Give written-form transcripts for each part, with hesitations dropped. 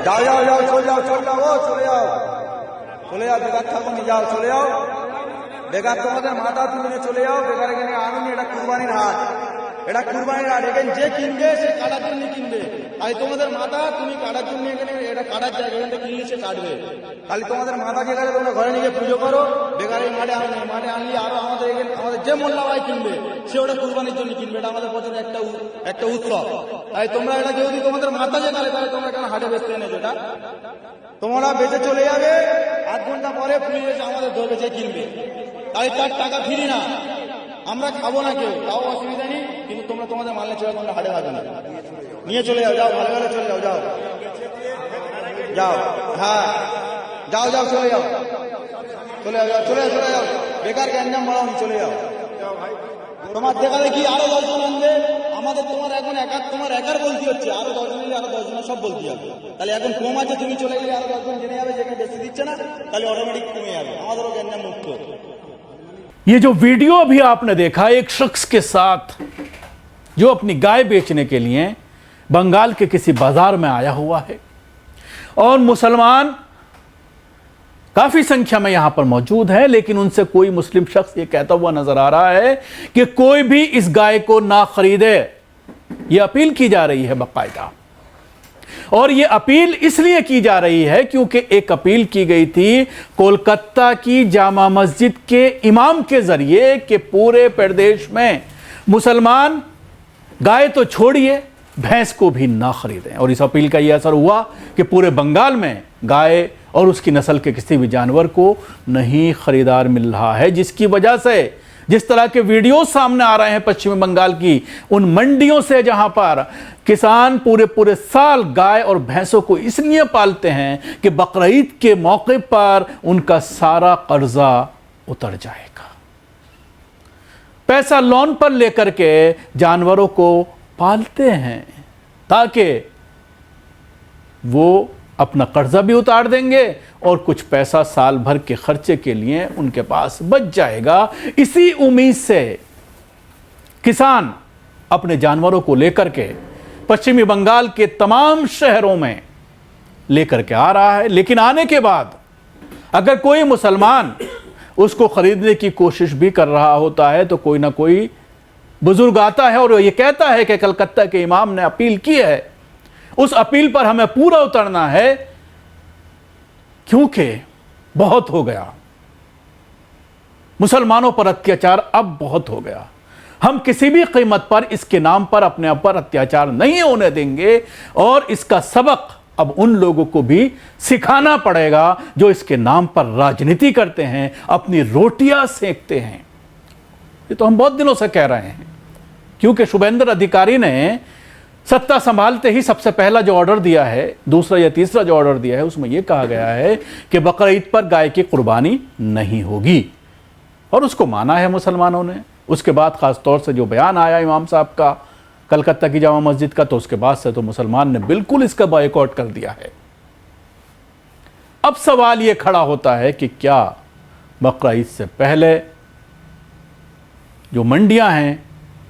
যাও যাও যাও চলে যাও চলে যাও ও চলে যাও চলে যাও বেকার থাকো নি যাও চলে যাও বেকার তোমাদের মাথা তুলে নিয়ে চলে যাও বেকার এখানে আনুনি এটা কুরবানির হাট এটা কুরবানির হাট এখানে যে কিনবে সে কাটার জন্য কিনবে তাই তোমাদের মাথা তুমি কাটার জন্য এখানে এটা কাটার জায়গা এখান থেকে কিনলে সে কাটবে খালি তোমাদের মাথা যেখানে তোমরা ঘরে নিয়ে পুজো করো বেকার এই মাঠে আনুনি মাঠে আনলে আরো আমাদের এখানে আমাদের যে মোল্লা ভাই কিনবে সে ওটা কুরবানির জন্য কিনবে এটা আমাদের বছরের একটা উৎসব তাই তোমরা এটা যদি তোমাদের মাথা যেখানে তাহলে তোমরা কেন হাটে বেচতে এনেছো এটা তোমরা বেঁচে চলে যাবে 8 ঘন্টা পরে পুলিশ এসে আমাদের ধরবে যে কিনবে তাই তার টাকা ফিরি না আমরা খাবো না কেউ তাও অসুবিধা নেই কিন্তু তোমরা তোমাদের মাল নিয়ে চলে তোমরা হাটে খাবে না নিয়ে চলে যাও যাও ভালো ভালো চলে যাও যাও যাও হ্যাঁ যাও যাও চলে যাও চলে যাও চলে যাও চলে যাও বেকার গ্যাঞ্জাম বাড়াও চলে যাও তোমার দেখা দেখি আরো 10 জন আনবে আমাদের তোমার একার বলতে হচ্ছে আরো 10 জন আরো 10 জন সব বলতে হবে তাহলে এখন কম আছে তুমি চলে গেলে আরো 10 জন জেনে যাবে যেখানে বেশি দিচ্ছে না তাহলে অটোমেটিক কমে যাবে আমাদেরও গ্যাঞ্জাম মুক্ত। ये जो वीडियो अभी आपने देखा एक शख्स के साथ जो अपनी गाय बेचने के लिए बंगाल के किसी बाजार में आया हुआ है और मुसलमान काफी संख्या में यहां पर मौजूद है लेकिन उनसे कोई मुस्लिम शख्स ये कहता हुआ नजर आ रहा है कि कोई भी इस गाय को ना खरीदे। यह अपील की जा रही है बाकायदा और यह अपील इसलिए की जा रही है क्योंकि एक अपील की गई थी कोलकाता की जामा मस्जिद के इमाम के जरिए कि पूरे प्रदेश में मुसलमान गाय तो छोड़िए भैंस को भी ना खरीदें और इस अपील का यह असर हुआ कि पूरे बंगाल में गाय और उसकी नस्ल के किसी भी जानवर को नहीं खरीदार मिल रहा है जिसकी वजह से जिस तरह के वीडियो सामने आ रहे हैं पश्चिमी बंगाल की उन मंडियों से जहां पर किसान पूरे साल गाय और भैंसों को इसलिए पालते हैं कि बकरीद के मौके पर उनका सारा कर्जा उतर जाएगा। पैसा लोन पर लेकर के जानवरों को पालते हैं ताकि वो अपना कर्जा भी उतार देंगे और कुछ पैसा साल भर के खर्चे के लिए उनके पास बच जाएगा। इसी उम्मीद से किसान अपने जानवरों को लेकर के पश्चिमी बंगाल के तमाम शहरों में लेकर के आ रहा है लेकिन आने के बाद अगर कोई मुसलमान उसको खरीदने की कोशिश भी कर रहा होता है तो कोई ना कोई बुजुर्ग आता है और ये कहता है कि कलकत्ता के इमाम ने अपील की है उस अपील पर हमें पूरा उतरना है क्योंकि बहुत हो गया मुसलमानों पर अत्याचार अब बहुत हो गया हम किसी भी कीमत पर इसके नाम पर अपने आप पर अत्याचार नहीं होने देंगे और इसका सबक अब उन लोगों को भी सिखाना पड़ेगा जो इसके नाम पर राजनीति करते हैं अपनी रोटियां सेकते हैं। ये तो हम बहुत दिनों से कह रहे हैं क्योंकि शुभेंद्र अधिकारी ने सत्ता संभालते ही सबसे पहला जो ऑर्डर दिया है दूसरा या तीसरा जो ऑर्डर दिया है उसमें यह कहा गया है कि बकरीद पर गाय की कुर्बानी नहीं होगी और उसको माना है मुसलमानों ने। उसके बाद खास तौर से जो बयान आया इमाम साहब का कलकत्ता की जामा मस्जिद का तो उसके बाद से तो मुसलमान ने बिल्कुल इसका बॉयकॉट कर दिया है। अब सवाल यह खड़ा होता है कि क्या बकरीद से पहले जो मंडियां हैं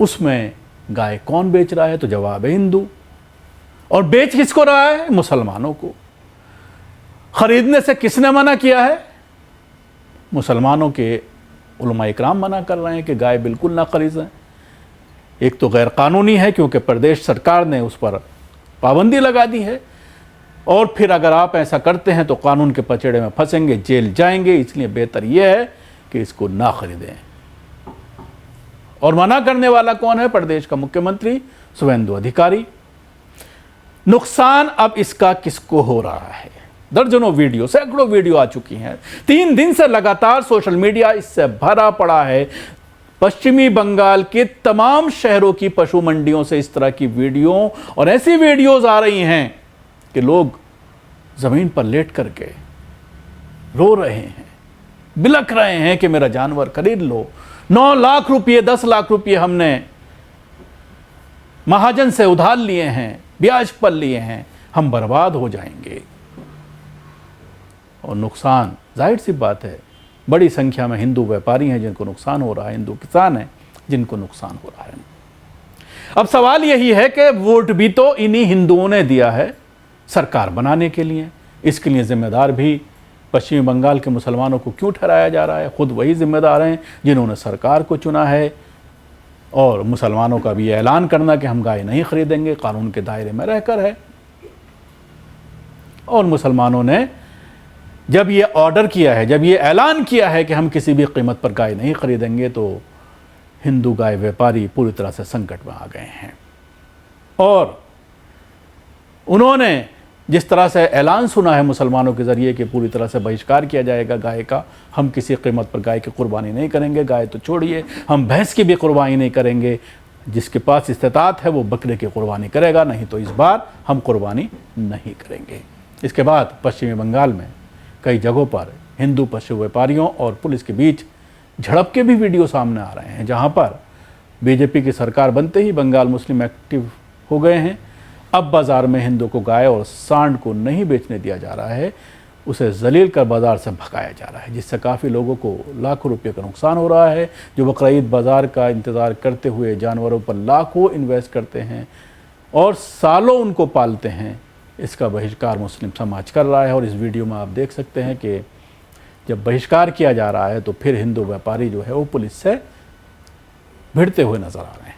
उसमें गाय कौन बेच रहा है तो जवाब है हिंदू और बेच किसको रहा है मुसलमानों को। खरीदने से किसने मना किया है मुसलमानों के उलमा इकराम मना कर रहे हैं कि गाय बिल्कुल ना खरीदें। एक तो गैर कानूनी है क्योंकि प्रदेश सरकार ने उस पर पाबंदी लगा दी है और फिर अगर आप ऐसा करते हैं तो कानून के पचड़े में फंसेंगे जेल जाएंगे इसलिए बेहतर यह है कि इसको ना खरीदें। और मना करने वाला कौन है प्रदेश का मुख्यमंत्री शुभेंदु अधिकारी। नुकसान अब इसका किसको हो रहा है दर्जनों वीडियो सैकड़ों वीडियो आ चुकी हैं 3 दिन से लगातार सोशल मीडिया इससे भरा पड़ा है। पश्चिमी बंगाल के तमाम शहरों की पशु मंडियों से इस तरह की वीडियो और ऐसी वीडियोज आ रही हैं कि लोग जमीन पर लेट करके रो रहे हैं बिलख रहे हैं कि मेरा जानवर खरीद लो 9 लाख रुपये 10 लाख रुपये हमने महाजन से उधार लिए हैं ब्याज पर लिए हैं हम बर्बाद हो जाएंगे। और नुकसान जाहिर सी बात है बड़ी संख्या में हिंदू व्यापारी हैं जिनको नुकसान हो रहा है हिंदू किसान हैं जिनको नुकसान हो रहा है। अब सवाल यही है कि वोट भी तो इन्हीं हिंदुओं ने दिया है सरकार बनाने के लिए। इसके लिए जिम्मेदार भी पश्चिमी बंगाल के मुसलमानों को क्यों ठहराया जा रहा है? खुद वही जिम्मेदार हैं जिन्होंने सरकार को चुना है। और मुसलमानों का भी ऐलान करना कि हम गाय नहीं खरीदेंगे कानून के दायरे में रहकर है। और मुसलमानों ने जब ये ऑर्डर किया है, जब ये ऐलान किया है कि हम किसी भी कीमत पर गाय नहीं खरीदेंगे, तो हिंदू गाय व्यापारी पूरी तरह से संकट में आ गए हैं। और उन्होंने जिस तरह से ऐलान सुना है मुसलमानों के ज़रिए कि पूरी तरह से बहिष्कार किया जाएगा गाय का, हम किसी कीमत पर गाय की कुर्बानी नहीं करेंगे, गाय तो छोड़िए हम भैंस की भी कुर्बानी नहीं करेंगे, जिसके पास इस्तेताअत है वो बकरे की कुर्बानी करेगा, नहीं तो इस बार हम कुर्बानी नहीं करेंगे। इसके बाद पश्चिमी बंगाल में कई जगहों पर हिंदू पशु व्यापारियों और पुलिस के बीच झड़प के भी वीडियो सामने आ रहे हैं, जहां पर बीजेपी की सरकार बनते ही बंगाल मुस्लिम एक्टिव हो गए हैं। अब बाज़ार में हिंदू को गाय और सांड को नहीं बेचने दिया जा रहा है, उसे जलील कर बाज़ार से भगाया जा रहा है, जिससे काफ़ी लोगों को लाखों रुपये का नुकसान हो रहा है। जो बकरीद बाज़ार का इंतज़ार करते हुए जानवरों पर लाखों इन्वेस्ट करते हैं और सालों उनको पालते हैं, इसका बहिष्कार मुस्लिम समाज कर रहा है। और इस वीडियो में आप देख सकते हैं कि जब बहिष्कार किया जा रहा है तो फिर हिंदू व्यापारी जो है वो पुलिस से भिड़ते हुए नजर आ रहे हैं।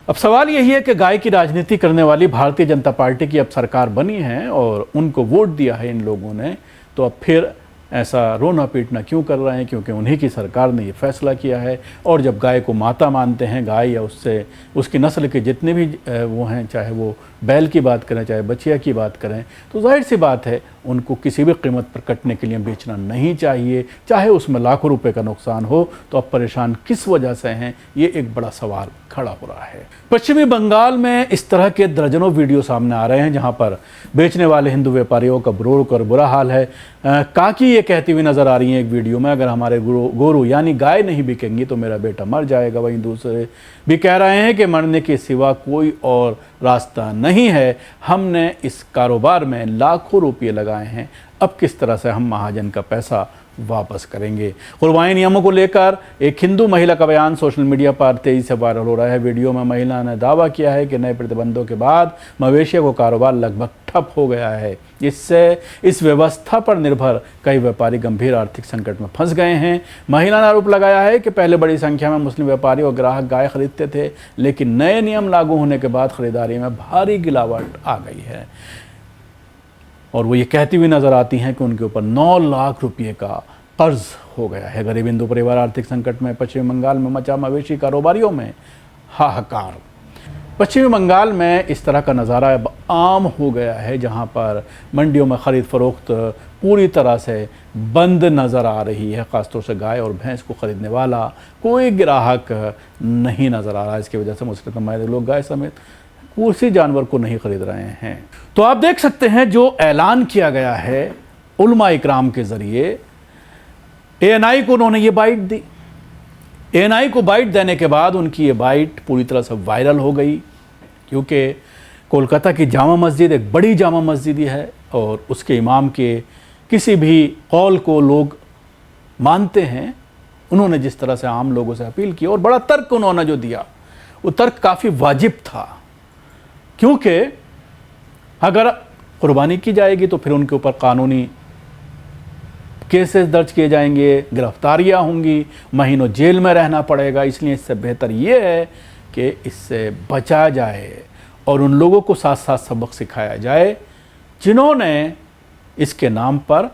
अब सवाल यही है कि गाय की राजनीति करने वाली भारतीय जनता पार्टी की अब सरकार बनी है और उनको वोट दिया है इन लोगों ने, तो अब फिर ऐसा रोना पीटना क्यों कर रहे हैं? क्योंकि उन्हीं की सरकार ने ये फैसला किया है। और जब गाय को माता मानते हैं, गाय या उससे उसकी नस्ल के जितने भी वो हैं, चाहे वो बैल की बात करें चाहे बछिया की बात करें, तो जाहिर सी बात है उनको किसी भी कीमत पर कटने के लिए बेचना नहीं चाहिए, चाहे उसमें लाखों रुपए का नुकसान हो। तो अब परेशान किस वजह से हैं, ये एक बड़ा सवाल खड़ा हो रहा है। पश्चिमी बंगाल में इस तरह के दर्जनों वीडियो सामने आ रहे हैं जहां पर बेचने वाले हिंदू व्यापारियों का रो कर बुरा हाल है। काकी ये कहती हुई नजर आ रही है एक वीडियो में, अगर हमारे गोरू यानी गाय नहीं बिकेंगी तो मेरा बेटा मर जाएगा। वहीं दूसरे भी कह रहे हैं कि मरने के सिवा कोई और रास्ता नहीं है, हमने इस कारोबार में लाखों रुपये लगाए हैं, अब किस तरह से हम महाजन का पैसा वापस करेंगे। कुर्बानी नियमों को लेकर एक हिंदू महिला का बयान सोशल मीडिया पर तेजी से वायरल हो रहा है। वीडियो में महिला ने दावा किया है कि नए प्रतिबंधों के बाद मवेशियों का कारोबार लगभग ठप हो गया है। इससे इस व्यवस्था पर निर्भर कई व्यापारी गंभीर आर्थिक संकट में फंस गए हैं। महिला ने आरोप लगाया है कि पहले बड़ी संख्या में मुस्लिम व्यापारी और ग्राहक गाय खरीदते थे, लेकिन नए नियम लागू होने के बाद खरीदारी में भारी गिरावट आ गई है। और वो ये कहती हुई नजर आती हैं कि उनके ऊपर 9 लाख रुपये का कर्ज हो गया है। गरीब हिंदू परिवार आर्थिक संकट में। पश्चिमी बंगाल में मचा मवेशी कारोबारियों में हाहाकार। पश्चिमी बंगाल में इस तरह का नज़ारा अब आम हो गया है, जहां पर मंडियों में ख़रीद फरोख्त पूरी तरह से बंद नज़र आ रही है। ख़ासतौर से गाय और भैंस को ख़रीदने वाला कोई ग्राहक नहीं नज़र आ रहा है। इसकी वजह से मुस्लिम कमाए लोग गाय समेत किसी जानवर को नहीं खरीद रहे हैं। तो आप देख सकते हैं जो ऐलान किया गया है उलमा इकराम के ज़रिए, एएनआई को उन्होंने ये बाइट दी। एएनआई को बाइट देने के बाद उनकी ये बाइट पूरी तरह से वायरल हो गई, क्योंकि कोलकाता की जामा मस्जिद एक बड़ी जामा मस्जिद है और उसके इमाम के किसी भी कौल को लोग मानते हैं। उन्होंने जिस तरह से आम लोगों से अपील की और बड़ा तर्क उन्होंने जो दिया, वो तर्क काफ़ी वाजिब था, क्योंकि अगर कुर्बानी की जाएगी तो फिर उनके ऊपर कानूनी केसेस दर्ज किए जाएंगे, गिरफ्तारियां होंगी, महीनों जेल में रहना पड़ेगा। इसलिए इससे बेहतर ये है कि इससे बचा जाए और उन लोगों को साथ साथ सबक सिखाया जाए जिन्होंने इसके नाम पर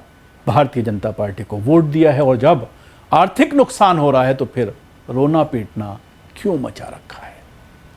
भारतीय जनता पार्टी को वोट दिया है। और जब आर्थिक नुकसान हो रहा है तो फिर रोना पीटना क्यों मचा रखा है।